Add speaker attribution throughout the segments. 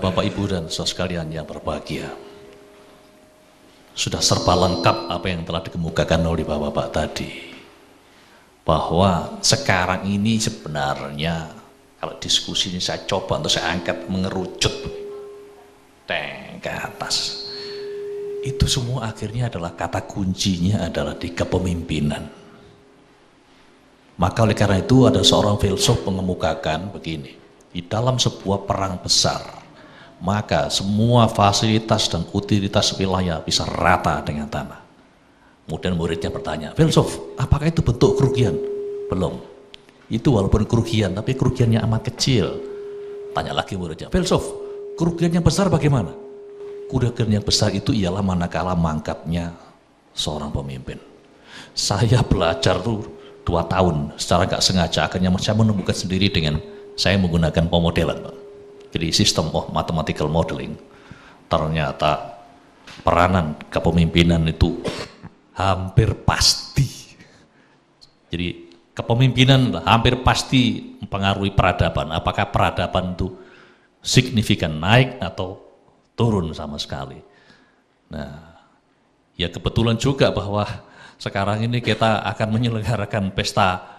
Speaker 1: Bapak Ibu dan saudara sekalian yang berbahagia, sudah serba lengkap apa yang telah dikemukakan oleh Bapak-Bapak tadi, bahwa sekarang ini sebenarnya kalau diskusi ini saya coba untuk saya angkat mengerucut ke atas, itu semua akhirnya adalah kata kuncinya adalah di kepemimpinan. Maka oleh karena itu ada seorang filsuf mengemukakan begini, di dalam sebuah perang besar, maka semua fasilitas dan utilitas wilayah bisa rata dengan tanah. Kemudian muridnya bertanya, filsuf, apakah itu bentuk kerugian? Belum. Itu walaupun kerugian, tapi kerugiannya amat kecil. Tanya lagi muridnya, filsuf, kerugian yang besar bagaimana? Kerugian yang besar itu ialah manakala mangkatnya seorang pemimpin. Saya belajar tuh 2 tahun, secara nggak sengaja akhirnya saya menemukan sendiri dengan saya menggunakan pemodelan, Pak. Jadi sistem mathematical modeling. Ternyata peranan kepemimpinan itu hampir pasti. Jadi kepemimpinan hampir pasti mempengaruhi peradaban. Apakah peradaban itu signifikan naik atau turun sama sekali. Nah, ya kebetulan juga bahwa sekarang ini kita akan menyelenggarakan pesta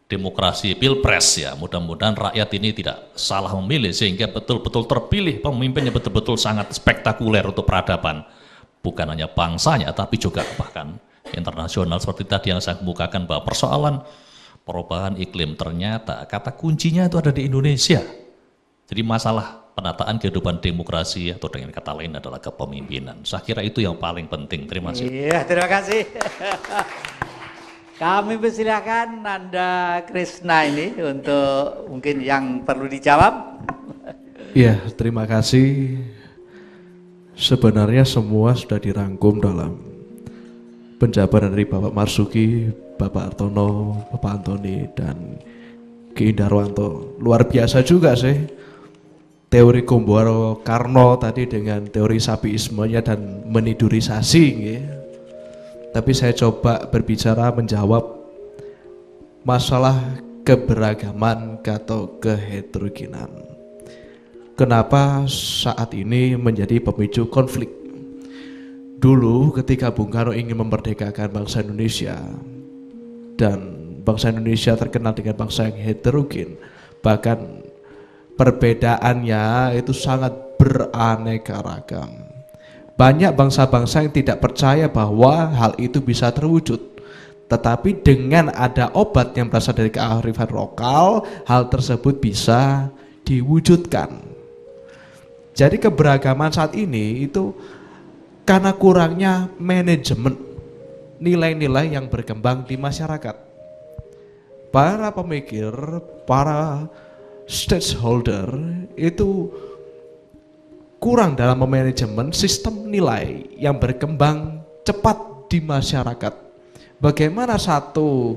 Speaker 1: demokrasi pilpres ya. Mudah-mudahan rakyat ini tidak salah memilih sehingga betul-betul terpilih pemimpin yang betul-betul sangat spektakuler untuk peradaban. Bukan hanya bangsanya tapi juga bahkan internasional seperti tadi yang saya kemukakan bahwa persoalan perubahan iklim ternyata kata kuncinya itu ada di Indonesia. Jadi masalah penataan kehidupan demokrasi atau dengan kata lain adalah kepemimpinan. Saya kira itu yang paling penting. Terima kasih.
Speaker 2: Iya, terima kasih. Kami persilakan Nanda Krishna ini untuk mungkin yang perlu dijawab.
Speaker 3: Iya, terima kasih. Sebenarnya semua sudah dirangkum dalam penjabaran dari Bapak Marsuki, Bapak Artono, Bapak Antoni, dan Ki Indarwanto. Luar biasa juga sih teori Kumbaro Karno tadi dengan teori sapiismenya dan menidurisasi ya. Tapi saya coba berbicara menjawab masalah keberagaman atau keheterogenan. Kenapa saat ini menjadi pemicu konflik? Dulu ketika Bung Karno ingin memerdekakan bangsa Indonesia dan bangsa Indonesia terkenal dengan bangsa yang heterogen, bahkan perbedaannya itu sangat beraneka ragam. Banyak bangsa-bangsa yang tidak percaya bahwa hal itu bisa terwujud. Tetapi dengan ada obat yang berasal dari kearifan lokal, hal tersebut bisa diwujudkan. Jadi keberagaman saat ini itu karena kurangnya manajemen nilai-nilai yang berkembang di masyarakat. Para pemikir, para stakeholder itu kurang dalam memanajemen sistem nilai yang berkembang cepat di masyarakat. Bagaimana satu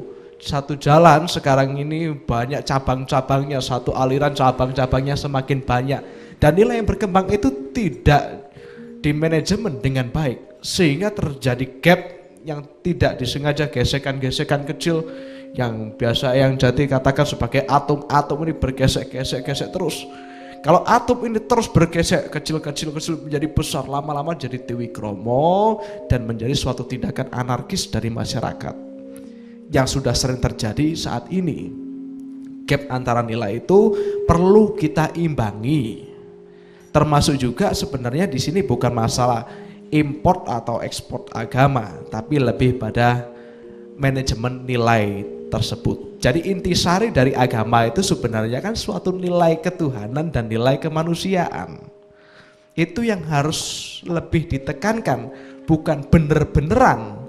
Speaker 3: jalan sekarang ini banyak cabang-cabangnya, satu aliran cabang-cabangnya semakin banyak, dan nilai yang berkembang itu tidak dimanajemen dengan baik sehingga terjadi gap yang tidak disengaja, gesekan-gesekan kecil yang biasa yang jadi katakan sebagai atom ini bergesek-gesek terus. Kalau atom ini terus bergesek kecil menjadi besar, lama-lama jadi triwikromo dan menjadi suatu tindakan anarkis dari masyarakat yang sudah sering terjadi saat ini. Gap antara nilai itu perlu kita imbangi. Termasuk juga sebenarnya di sini bukan masalah import atau ekspor agama, tapi lebih pada manajemen nilai tersebut. Jadi intisari dari agama itu sebenarnya kan suatu nilai ketuhanan dan nilai kemanusiaan. Itu yang harus lebih ditekankan, bukan bener-beneran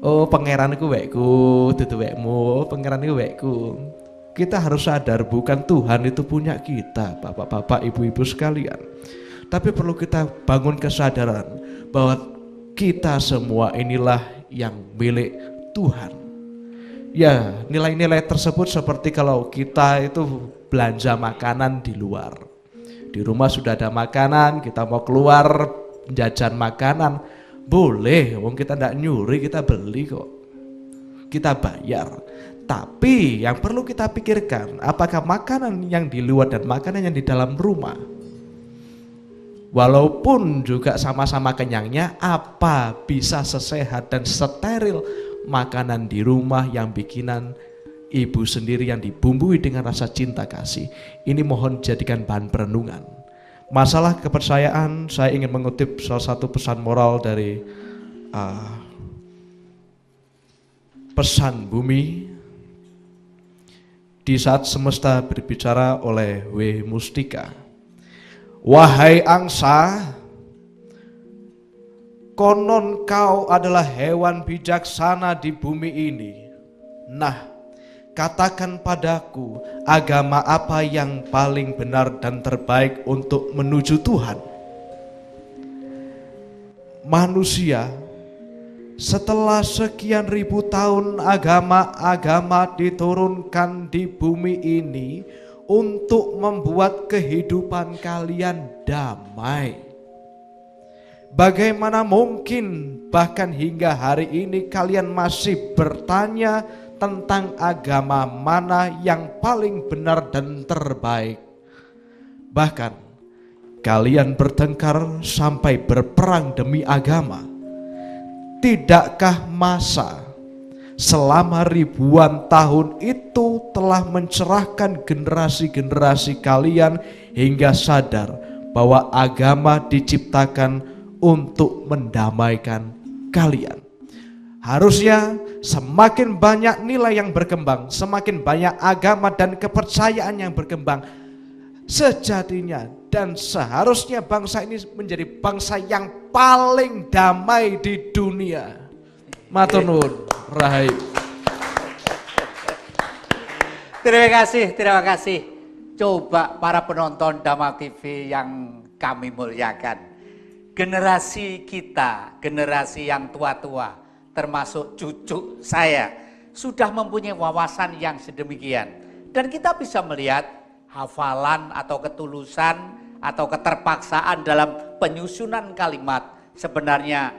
Speaker 3: oh pangeran iku wekku, dudu wekmu, pangeran iku wekku. Kita harus sadar bukan Tuhan itu punya kita, bapak-bapak, ibu-ibu sekalian. Tapi perlu kita bangun kesadaran bahwa kita semua inilah yang milik Tuhan. Ya, nilai-nilai tersebut seperti kalau kita itu belanja makanan di luar. Di rumah sudah ada makanan, kita mau keluar jajan makanan, boleh, wong kita tidak nyuri, kita beli kok. Kita bayar. Tapi yang perlu kita pikirkan, apakah makanan yang di luar dan makanan yang di dalam rumah Walaupun juga sama-sama kenyangnya, apa bisa sesehat dan steril makanan di rumah yang bikinan ibu sendiri yang dibumbui dengan rasa cinta kasih. Ini mohon jadikan bahan perenungan. Masalah kepercayaan, saya ingin mengutip salah satu pesan moral dari Pesan Bumi di saat semesta berbicara oleh W. Mustika. Wahai angsa, konon kau adalah hewan bijaksana di bumi ini. Nah, katakan padaku, agama apa yang paling benar dan terbaik untuk menuju Tuhan? Manusia, setelah sekian ribu tahun agama-agama diturunkan di bumi ini untuk membuat kehidupan kalian damai. Bagaimana mungkin bahkan hingga hari ini kalian masih bertanya tentang agama mana yang paling benar dan terbaik? Bahkan kalian bertengkar sampai berperang demi agama. Tidakkah masa selama ribuan tahun itu telah mencerahkan generasi-generasi kalian hingga sadar bahwa agama diciptakan untuk mendamaikan kalian? Harusnya semakin banyak nilai yang berkembang, semakin banyak agama dan kepercayaan yang berkembang, sejatinya dan seharusnya bangsa ini menjadi bangsa yang paling damai di dunia. Matur nuwun, Rahayu.
Speaker 2: Terima kasih. Coba para penonton Dhamma TV yang kami muliakan. Generasi kita, generasi yang tua-tua, termasuk cucu saya, sudah mempunyai wawasan yang sedemikian. Dan kita bisa melihat hafalan atau ketulusan atau keterpaksaan dalam penyusunan kalimat sebenarnya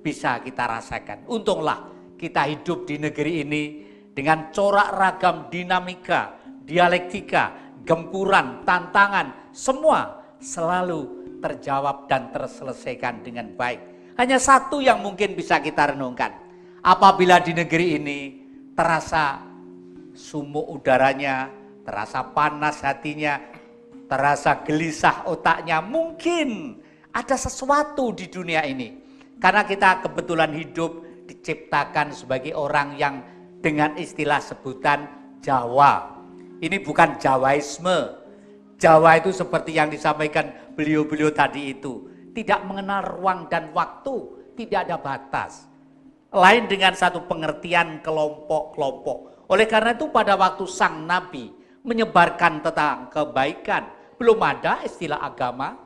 Speaker 2: bisa kita rasakan. Untunglah kita hidup di negeri ini dengan corak ragam dinamika, dialektika, gempuran, tantangan, semua selalu terjawab dan terselesaikan dengan baik. Hanya satu yang mungkin bisa kita renungkan. Apabila di negeri ini terasa sumuk udaranya, terasa panas hatinya, terasa gelisah otaknya, mungkin ada sesuatu di dunia ini. Karena kita kebetulan hidup diciptakan sebagai orang yang dengan istilah sebutan Jawa. Ini bukan Jawaisme. Jawa itu seperti yang disampaikan beliau-beliau tadi itu. Tidak mengenal ruang dan waktu, tidak ada batas. Lain dengan satu pengertian kelompok-kelompok. Oleh karena itu pada waktu sang Nabi menyebarkan tentang kebaikan, belum ada istilah agama.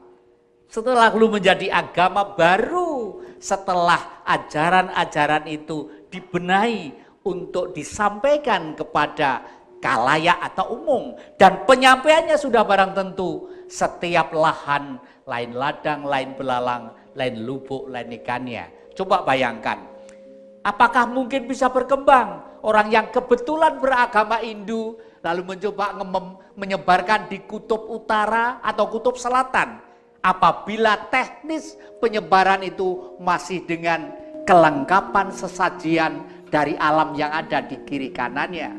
Speaker 2: Setelah lalu menjadi agama baru, setelah ajaran-ajaran itu dibenahi untuk disampaikan kepada khalayak atau umum. Dan penyampaiannya sudah barang tentu, setiap lahan, lain ladang, lain belalang, lain lubuk, lain ikannya. Coba bayangkan, apakah mungkin bisa berkembang orang yang kebetulan beragama Hindu, lalu mencoba menyebarkan di kutub utara atau kutub selatan. Apabila teknis penyebaran itu masih dengan kelengkapan sesajian dari alam yang ada di kiri kanannya.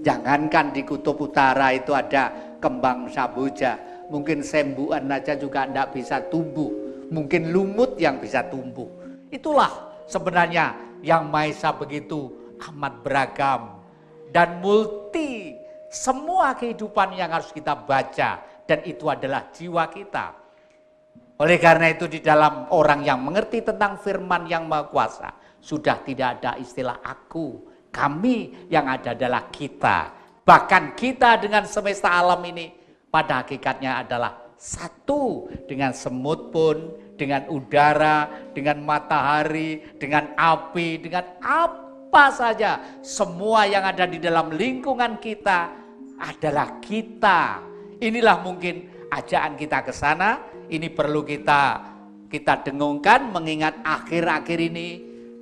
Speaker 2: Jangankan di kutub utara itu ada kembang samboja, mungkin sembuhan aja juga tidak bisa tumbuh. Mungkin lumut yang bisa tumbuh. Itulah sebenarnya yang Maha Esa begitu amat beragam dan multi. Semua kehidupan yang harus kita baca, dan itu adalah jiwa kita. Oleh karena itu di dalam orang yang mengerti tentang firman yang Maha Kuasa, sudah tidak ada istilah aku, kami, yang ada adalah kita. Bahkan kita dengan semesta alam ini pada hakikatnya adalah satu dengan semut pun, dengan udara, dengan matahari, dengan api, dengan apa saja. Semua yang ada di dalam lingkungan kita adalah kita. Inilah mungkin ajaan kita ke sana. Ini perlu kita dengungkan, mengingat akhir-akhir ini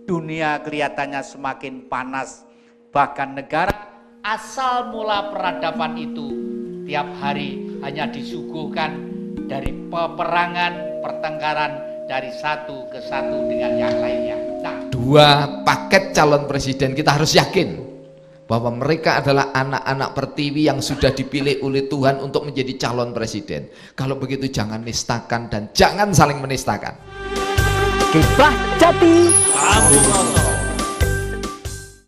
Speaker 2: dunia kelihatannya semakin panas. Bahkan negara asal mula peradaban itu tiap hari hanya disuguhkan dari peperangan pertengkaran dari satu ke satu dengan yang lainnya. Nah,
Speaker 4: 2 paket calon presiden kita harus yakin bahwa mereka adalah anak-anak pertiwi yang sudah dipilih oleh Tuhan untuk menjadi calon presiden. Kalau begitu jangan nistakan dan jangan saling menistakan.
Speaker 5: Kisah Jati.
Speaker 2: Abu Roto.